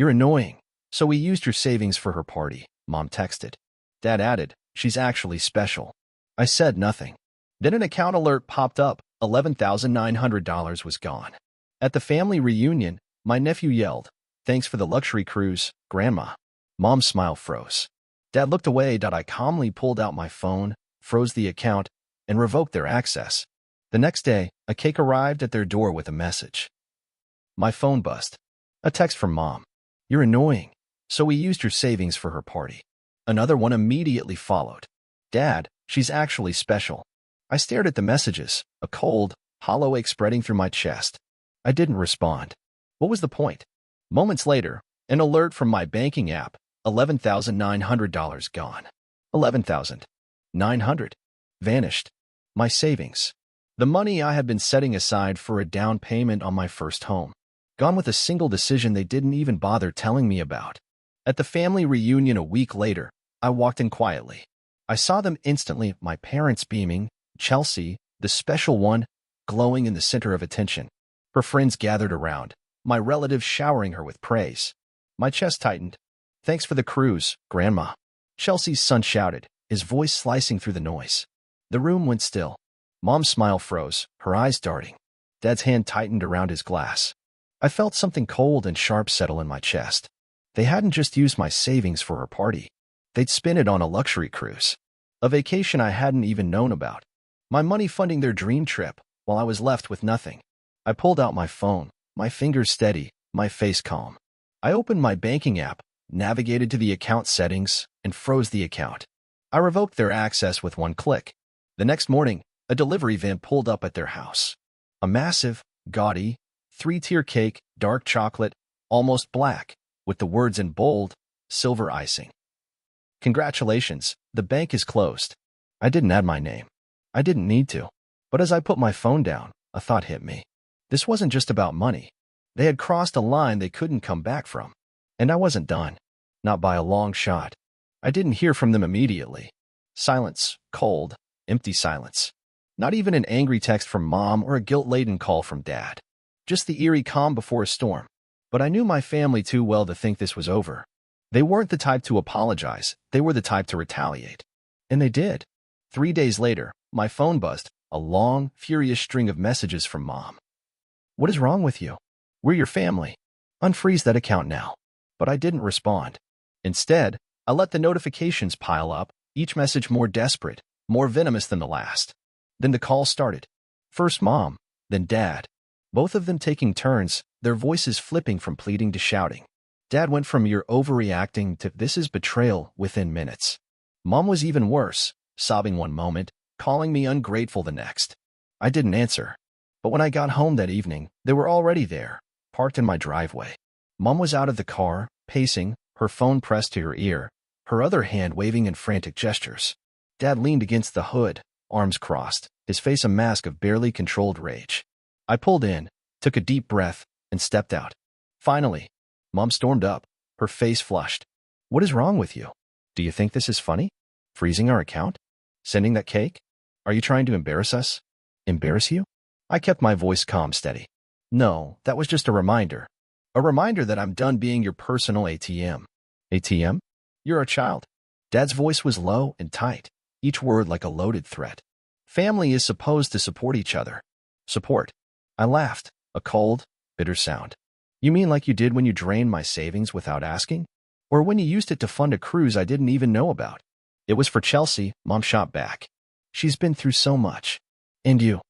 You're annoying. So we used your savings for her party, Mom texted. Dad added, she's actually special. I said nothing. Then an account alert popped up. $11,900 was gone. At the family reunion, my nephew yelled, thanks for the luxury cruise, Grandma. Mom's smile froze. Dad looked away. I calmly pulled out my phone, froze the account, and revoked their access. The next day, a cake arrived at their door with a message. My phone buzzed. A text from Mom. You're annoying. So we used your savings for her party. Another one immediately followed. Dad, she's actually special. I stared at the messages, a cold, hollow ache spreading through my chest. I didn't respond. What was the point? Moments later, an alert from my banking app, $11,900 gone. $11,900 vanished. My savings. The money I had been setting aside for a down payment on my first home. Gone with a single decision they didn't even bother telling me about. At the family reunion a week later, I walked in quietly. I saw them instantly, my parents beaming, Chelsea, the special one, glowing in the center of attention. Her friends gathered around, my relatives showering her with praise. My chest tightened. Thanks for the cruise, Grandma. Chelsea's son shouted, his voice slicing through the noise. The room went still. Mom's smile froze, her eyes darting. Dad's hand tightened around his glass. I felt something cold and sharp settle in my chest. They hadn't just used my savings for her party. They'd spent it on a luxury cruise. A vacation I hadn't even known about. My money funding their dream trip, while I was left with nothing. I pulled out my phone, my fingers steady, my face calm. I opened my banking app, navigated to the account settings, and froze the account. I revoked their access with one click. The next morning, a delivery van pulled up at their house. A massive, gaudy, 3-tier cake, dark chocolate, almost black, with the words in bold, silver icing. Congratulations, the bank is closed. I didn't add my name. I didn't need to. But as I put my phone down, a thought hit me. This wasn't just about money. They had crossed a line they couldn't come back from. And I wasn't done. Not by a long shot. I didn't hear from them immediately. Silence, cold, empty silence. Not even an angry text from Mom or a guilt-laden call from Dad. Just the eerie calm before a storm. But I knew my family too well to think this was over. They weren't the type to apologize. They were the type to retaliate. And they did. 3 days later, my phone buzzed, a long, furious string of messages from Mom. What is wrong with you? We're your family. Unfreeze that account now. But I didn't respond. Instead, I let the notifications pile up, each message more desperate, more venomous than the last. Then the call started. First Mom, then Dad. Both of them taking turns, their voices flipping from pleading to shouting. Dad went from "you're overreacting" to "this is betrayal" within minutes. Mom was even worse, sobbing one moment, calling me ungrateful the next. I didn't answer. But when I got home that evening, they were already there, parked in my driveway. Mom was out of the car, pacing, her phone pressed to her ear, her other hand waving in frantic gestures. Dad leaned against the hood, arms crossed, his face a mask of barely controlled rage. I pulled in, took a deep breath, and stepped out. Finally, Mom stormed up, her face flushed. What is wrong with you? Do you think this is funny? Freezing our account? Sending that cake? Are you trying to embarrass us? Embarrass you? I kept my voice calm, steady. No, that was just a reminder. A reminder that I'm done being your personal ATM. ATM? You're a child. Dad's voice was low and tight, each word like a loaded threat. Family is supposed to support each other. Support. I laughed, a cold, bitter sound. You mean like you did when you drained my savings without asking? Or when you used it to fund a cruise I didn't even know about? It was for Chelsea, Mom shot back. She's been through so much. And you.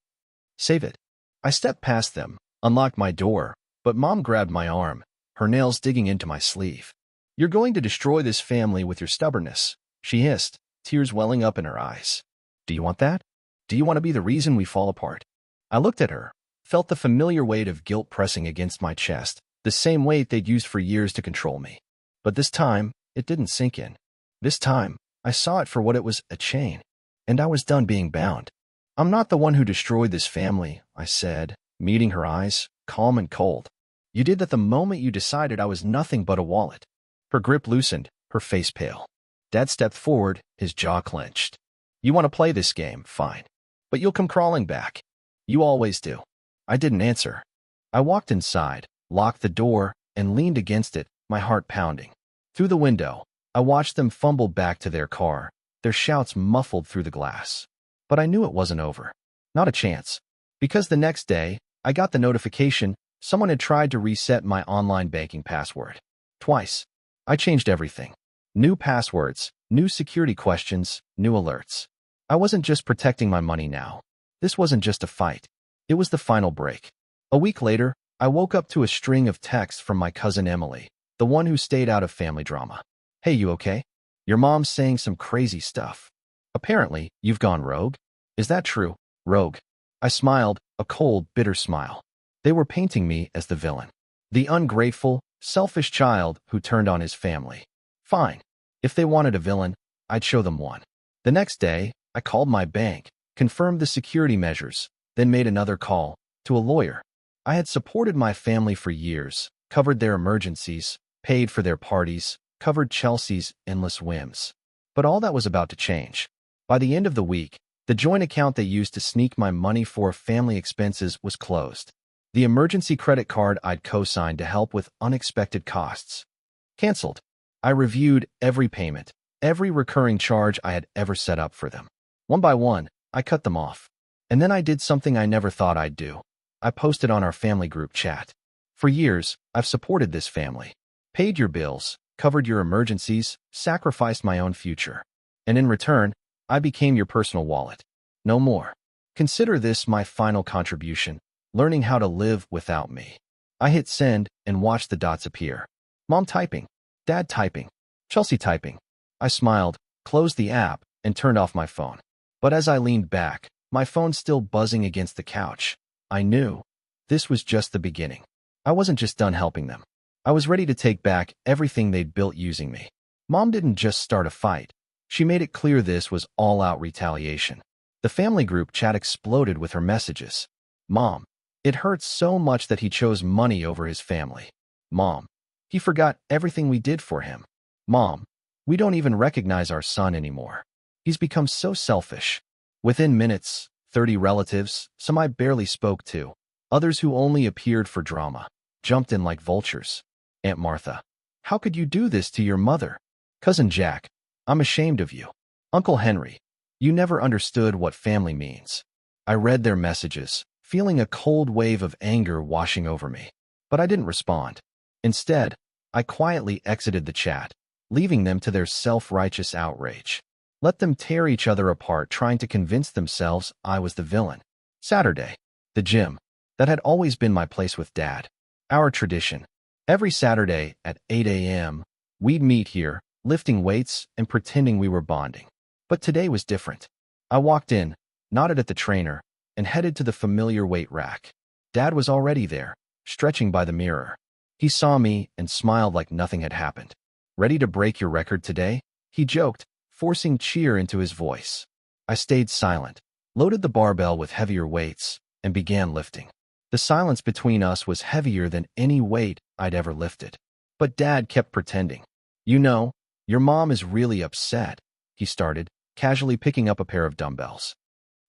Save it. I stepped past them, unlocked my door, but Mom grabbed my arm, her nails digging into my sleeve. You're going to destroy this family with your stubbornness, she hissed, tears welling up in her eyes. Do you want that? Do you want to be the reason we fall apart? I looked at her, felt the familiar weight of guilt pressing against my chest, the same weight they'd used for years to control me. But this time, it didn't sink in. This time, I saw it for what it was, a chain. And I was done being bound. I'm not the one who destroyed this family, I said, meeting her eyes, calm and cold. You did that the moment you decided I was nothing but a wallet. Her grip loosened, her face pale. Dad stepped forward, his jaw clenched. You want to play this game, fine. But you'll come crawling back. You always do. I didn't answer. I walked inside, locked the door, and leaned against it, my heart pounding. Through the window, I watched them fumble back to their car, their shouts muffled through the glass. But I knew it wasn't over. Not a chance. Because the next day, I got the notification someone had tried to reset my online banking password. Twice. I changed everything. New passwords, new security questions, new alerts. I wasn't just protecting my money now. This wasn't just a fight. It was the final break. A week later, I woke up to a string of texts from my cousin Emily, the one who stayed out of family drama. Hey, you okay? Your mom's saying some crazy stuff. Apparently, you've gone rogue. Is that true? Rogue. I smiled, a cold, bitter smile. They were painting me as the villain. The ungrateful, selfish child who turned on his family. Fine. If they wanted a villain, I'd show them one. The next day, I called my bank, confirmed the security measures, then made another call to a lawyer. I had supported my family for years, covered their emergencies, paid for their parties, covered Chelsea's endless whims. But all that was about to change. By the end of the week, the joint account they used to sneak my money for family expenses was closed. The emergency credit card I'd co-signed to help with unexpected costs. Canceled. I reviewed every payment, every recurring charge I had ever set up for them. One by one, I cut them off. And then I did something I never thought I'd do. I posted on our family group chat. For years, I've supported this family. Paid your bills, covered your emergencies, sacrificed my own future. And in return, I became your personal wallet. No more. Consider this my final contribution, learning how to live without me. I hit send and watched the dots appear. Mom typing. Dad typing. Chelsea typing. I smiled, closed the app, and turned off my phone. But as I leaned back, my phone still buzzing against the couch, I knew this was just the beginning. I wasn't just done helping them. I was ready to take back everything they'd built using me. Mom didn't just start a fight. She made it clear this was all-out retaliation. The family group chat exploded with her messages. Mom, it hurts so much that he chose money over his family. Mom, he forgot everything we did for him. Mom, we don't even recognize our son anymore. He's become so selfish. Within minutes, 30 relatives, some I barely spoke to, others who only appeared for drama, jumped in like vultures. Aunt Martha, how could you do this to your mother? Cousin Jack, I'm ashamed of you. Uncle Henry, you never understood what family means. I read their messages, feeling a cold wave of anger washing over me. But I didn't respond. Instead, I quietly exited the chat, leaving them to their self-righteous outrage. Let them tear each other apart trying to convince themselves I was the villain. Saturday. The gym. That had always been my place with Dad. Our tradition. Every Saturday at 8 a.m., we'd meet here, lifting weights and pretending we were bonding. But today was different. I walked in, nodded at the trainer, and headed to the familiar weight rack. Dad was already there, stretching by the mirror. He saw me and smiled like nothing had happened. Ready to break your record today? He joked, forcing cheer into his voice. I stayed silent, loaded the barbell with heavier weights, and began lifting. The silence between us was heavier than any weight I'd ever lifted. But Dad kept pretending. You know, your mom is really upset, he started, casually picking up a pair of dumbbells.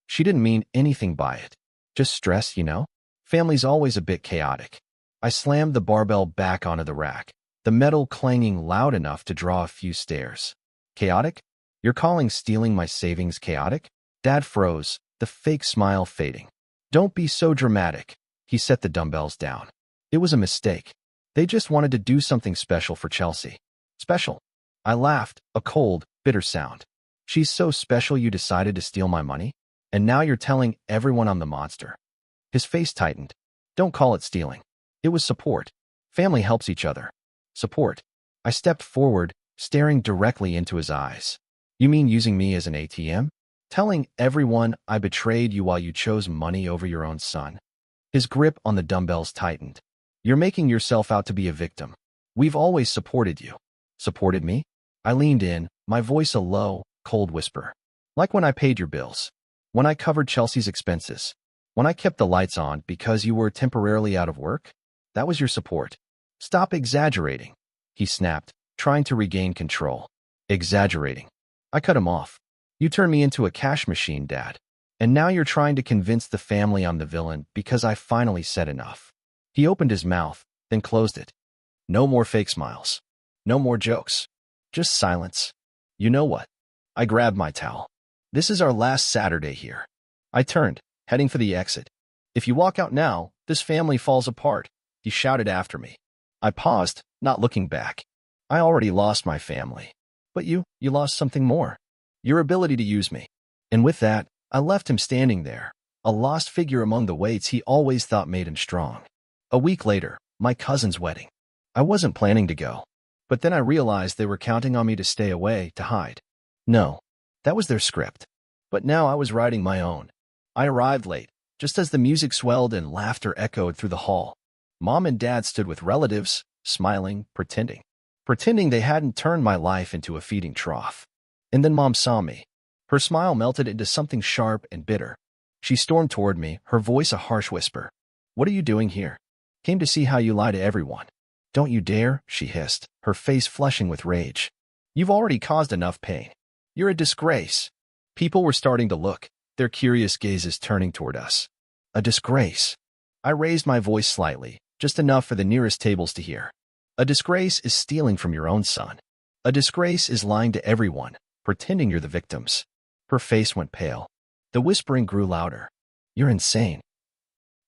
She didn't mean anything by it. Just stress, you know? Family's always a bit chaotic. I slammed the barbell back onto the rack, the metal clanging loud enough to draw a few stares. Chaotic? You're calling stealing my savings chaotic? Dad froze, the fake smile fading. Don't be so dramatic. He set the dumbbells down. It was a mistake. They just wanted to do something special for Chelsea. Special? I laughed, a cold, bitter sound. She's so special you decided to steal my money? And now you're telling everyone I'm the monster. His face tightened. Don't call it stealing. It was support. Family helps each other. Support. I stepped forward, staring directly into his eyes. You mean using me as an ATM? Telling everyone I betrayed you while you chose money over your own son? His grip on the dumbbells tightened. You're making yourself out to be a victim. We've always supported you. Supported me? I leaned in, my voice a low, cold whisper. Like when I paid your bills. When I covered Chelsea's expenses. When I kept the lights on because you were temporarily out of work? That was your support. Stop exaggerating, he snapped, trying to regain control. Exaggerating. I cut him off. You turned me into a cash machine, Dad. And now you're trying to convince the family I'm the villain because I finally said enough. He opened his mouth, then closed it. No more fake smiles. No more jokes. Just silence. You know what? I grabbed my towel. This is our last Saturday here. I turned, heading for the exit. If you walk out now, this family falls apart, he shouted after me. I paused, not looking back. I already lost my family. But you lost something more. Your ability to use me. And with that, I left him standing there, a lost figure among the weights he always thought made him strong. A week later, my cousin's wedding. I wasn't planning to go. But then I realized they were counting on me to stay away, to hide. No, that was their script. But now I was writing my own. I arrived late, just as the music swelled and laughter echoed through the hall. Mom and Dad stood with relatives, smiling, pretending they hadn't turned my life into a feeding trough. And then Mom saw me. Her smile melted into something sharp and bitter. She stormed toward me, her voice a harsh whisper. What are you doing here? Came to see how you lie to everyone. Don't you dare, she hissed, her face flushing with rage. You've already caused enough pain. You're a disgrace. People were starting to look, their curious gazes turning toward us. A disgrace. I raised my voice slightly, just enough for the nearest tables to hear. A disgrace is stealing from your own son. A disgrace is lying to everyone, pretending you're the victims. Her face went pale. The whispering grew louder. You're insane.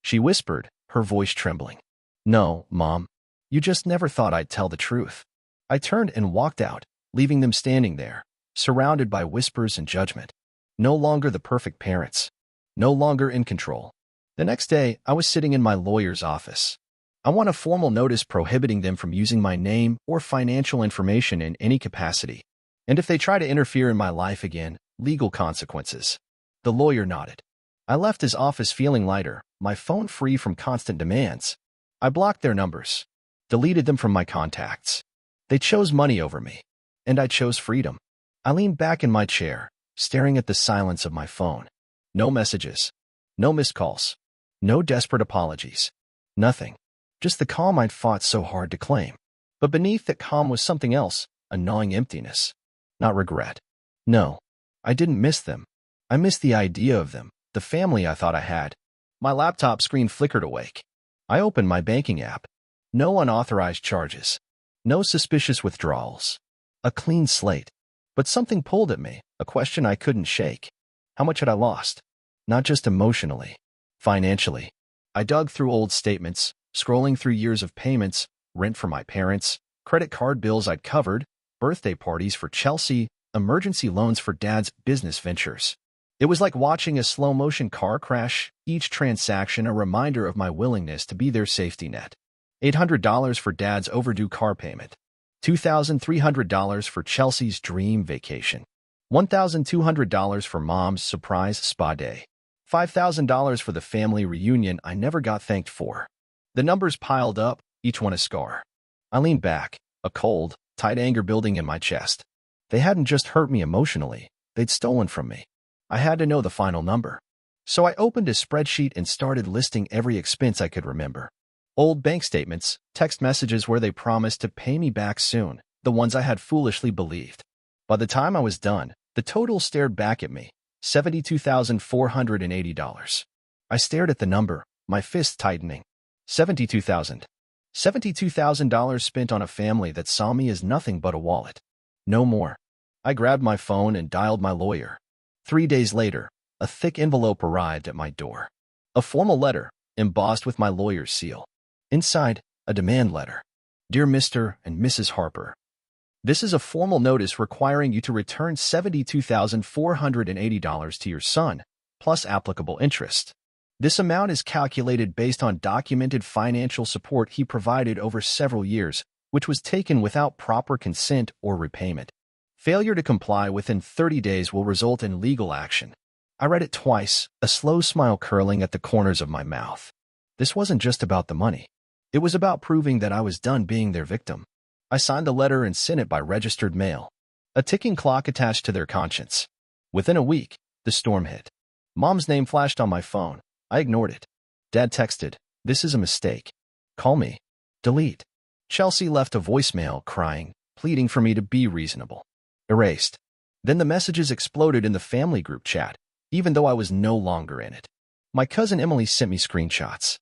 She whispered, her voice trembling. No, Mom. You just never thought I'd tell the truth. I turned and walked out, leaving them standing there, surrounded by whispers and judgment. No longer the perfect parents. No longer in control. The next day, I was sitting in my lawyer's office. I want a formal notice prohibiting them from using my name or financial information in any capacity. And if they try to interfere in my life again, legal consequences. The lawyer nodded. I left his office feeling lighter, my phone free from constant demands. I blocked their numbers, deleted them from my contacts. They chose money over me, and I chose freedom. I leaned back in my chair, staring at the silence of my phone. No messages, no missed calls, no desperate apologies. Nothing. Just the calm I'd fought so hard to claim. But beneath that calm was something else, a gnawing emptiness. Not regret. No, I didn't miss them. I missed the idea of them, the family I thought I had. My laptop screen flickered awake. I opened my banking app. No unauthorized charges. No suspicious withdrawals. A clean slate. But something pulled at me, a question I couldn't shake. How much had I lost? Not just emotionally. Financially. I dug through old statements, scrolling through years of payments, rent for my parents, credit card bills I'd covered, birthday parties for Chelsea, emergency loans for Dad's business ventures. It was like watching a slow-motion car crash, each transaction a reminder of my willingness to be their safety net. $800 for Dad's overdue car payment. $2,300 for Chelsea's dream vacation. $1,200 for Mom's surprise spa day. $5,000 for the family reunion I never got thanked for. The numbers piled up, each one a scar. I leaned back, a cold, tight anger building in my chest. They hadn't just hurt me emotionally, they'd stolen from me. I had to know the final number. So I opened a spreadsheet and started listing every expense I could remember. Old bank statements, text messages where they promised to pay me back soon, the ones I had foolishly believed. By the time I was done, the total stared back at me, $72,480. I stared at the number, my fist tightening. $72,000. $72,000 spent on a family that saw me as nothing but a wallet. No more. I grabbed my phone and dialed my lawyer. 3 days later, a thick envelope arrived at my door. A formal letter, embossed with my lawyer's seal. Inside, a demand letter. Dear Mr. and Mrs. Harper, this is a formal notice requiring you to return $72,480 to your son, plus applicable interest. This amount is calculated based on documented financial support he provided over several years, which was taken without proper consent or repayment. Failure to comply within 30 days will result in legal action. I read it twice, a slow smile curling at the corners of my mouth. This wasn't just about the money. It was about proving that I was done being their victim. I signed the letter and sent it by registered mail. A ticking clock attached to their conscience. Within a week, the storm hit. Mom's name flashed on my phone. I ignored it. Dad texted, "This is a mistake. Call me." Delete. Chelsea left a voicemail crying, pleading for me to be reasonable. Erased. Then the messages exploded in the family group chat, even though I was no longer in it. My cousin Emily sent me screenshots.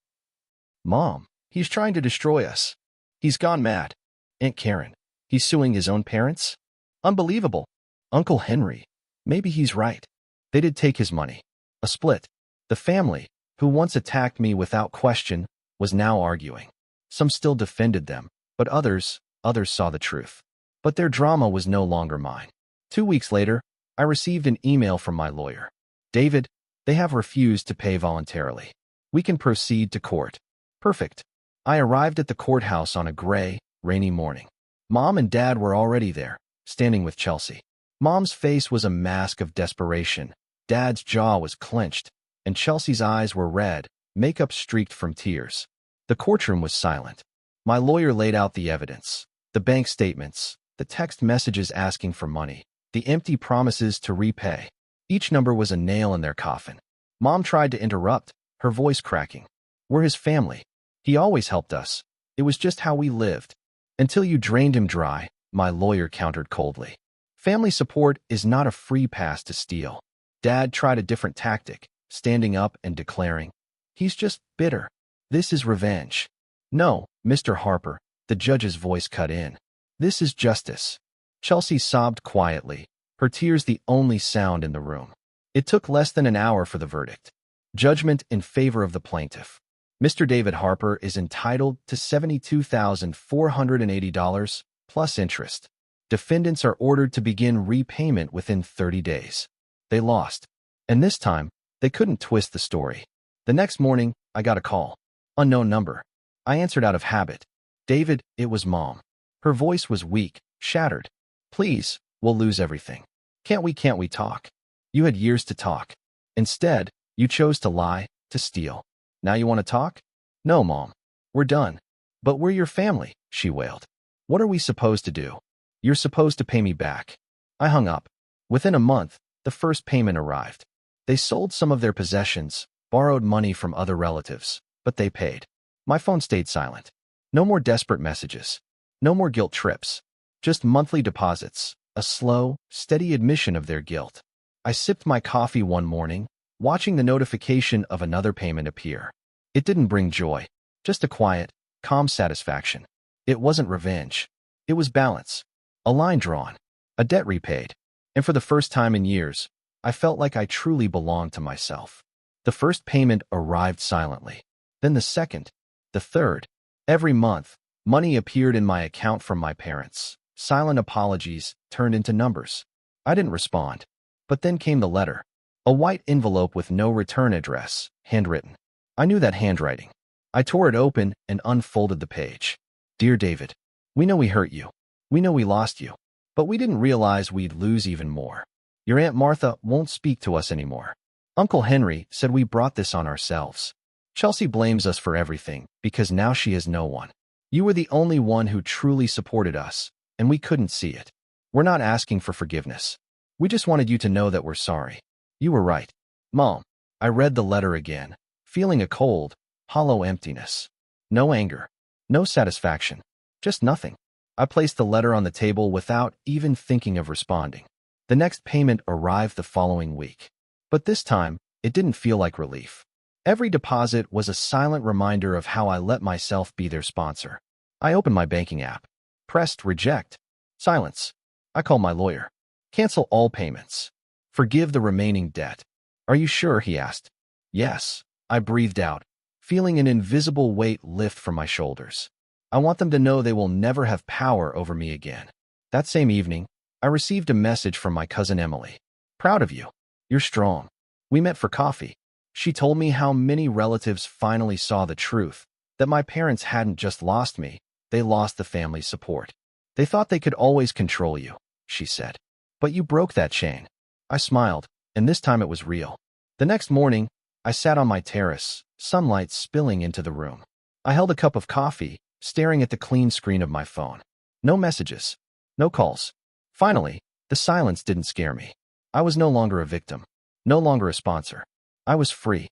"Mom, he's trying to destroy us. He's gone mad. Aunt Karen. He's suing his own parents? Unbelievable. Uncle Henry. Maybe he's right. They did take his money. A split. The family, who once attacked me without question, was now arguing. Some still defended them, but others saw the truth. But their drama was no longer mine. 2 weeks later, I received an email from my lawyer. David, they have refused to pay voluntarily. We can proceed to court. Perfect. I arrived at the courthouse on a gray, rainy morning. Mom and Dad were already there, standing with Chelsea. Mom's face was a mask of desperation. Dad's jaw was clenched, and Chelsea's eyes were red, makeup streaked from tears. The courtroom was silent. My lawyer laid out the evidence, the bank statements, the text messages asking for money, the empty promises to repay. Each number was a nail in their coffin. Mom tried to interrupt, her voice cracking. We're his family. He always helped us. It was just how we lived. Until you drained him dry, my lawyer countered coldly. Family support is not a free pass to steal. Dad tried a different tactic, standing up and declaring, he's just bitter. This is revenge. No, Mr. Harper, the judge's voice cut in. This is justice. Chelsea sobbed quietly, her tears the only sound in the room. It took less than an hour for the verdict. Judgment in favor of the plaintiff. Mr. David Harper is entitled to $72,480 plus interest. Defendants are ordered to begin repayment within 30 days. They lost. And this time, they couldn't twist the story. The next morning, I got a call. Unknown number. I answered out of habit. David, it was Mom. Her voice was weak, shattered. Please, we'll lose everything. Can't we talk? You had years to talk. Instead, you chose to lie, to steal. Now you want to talk? No, Mom. We're done. But we're your family, she wailed. What are we supposed to do? You're supposed to pay me back. I hung up. Within a month, the first payment arrived. They sold some of their possessions, borrowed money from other relatives, but they paid. My phone stayed silent. No more desperate messages. No more guilt trips. Just monthly deposits, a slow, steady admission of their guilt. I sipped my coffee one morning, watching the notification of another payment appear. It didn't bring joy, just a quiet, calm satisfaction. It wasn't revenge. It was balance. A line drawn. A debt repaid. And for the first time in years, I felt like I truly belonged to myself. The first payment arrived silently. Then the second, the third. Every month, money appeared in my account from my parents. Silent apologies turned into numbers. I didn't respond. But then came the letter. A white envelope with no return address, handwritten. I knew that handwriting. I tore it open and unfolded the page. Dear David, we know we hurt you. We know we lost you. But we didn't realize we'd lose even more. Your Aunt Martha won't speak to us anymore. Uncle Henry said we brought this on ourselves. Chelsea blames us for everything because now she has no one. You were the only one who truly supported us, and we couldn't see it. We're not asking for forgiveness. We just wanted you to know that we're sorry. You were right. Mom, I read the letter again, feeling a cold, hollow emptiness. No anger. No satisfaction. Just nothing. I placed the letter on the table without even thinking of responding. The next payment arrived the following week. But this time, it didn't feel like relief. Every deposit was a silent reminder of how I let myself be their sponsor. I opened my banking app. Pressed reject. Silence. I called my lawyer. Cancel all payments. Forgive the remaining debt. Are you sure? He asked. Yes. I breathed out, feeling an invisible weight lift from my shoulders. I want them to know they will never have power over me again. That same evening, I received a message from my cousin Emily. Proud of you. You're strong. We met for coffee. She told me how many relatives finally saw the truth, that my parents hadn't just lost me, they lost the family support. They thought they could always control you, she said. But you broke that chain. I smiled, and this time it was real. The next morning, I sat on my terrace, sunlight spilling into the room. I held a cup of coffee, staring at the clean screen of my phone. No messages. No calls. Finally, the silence didn't scare me. I was no longer a victim. No longer a sponsor. I was free.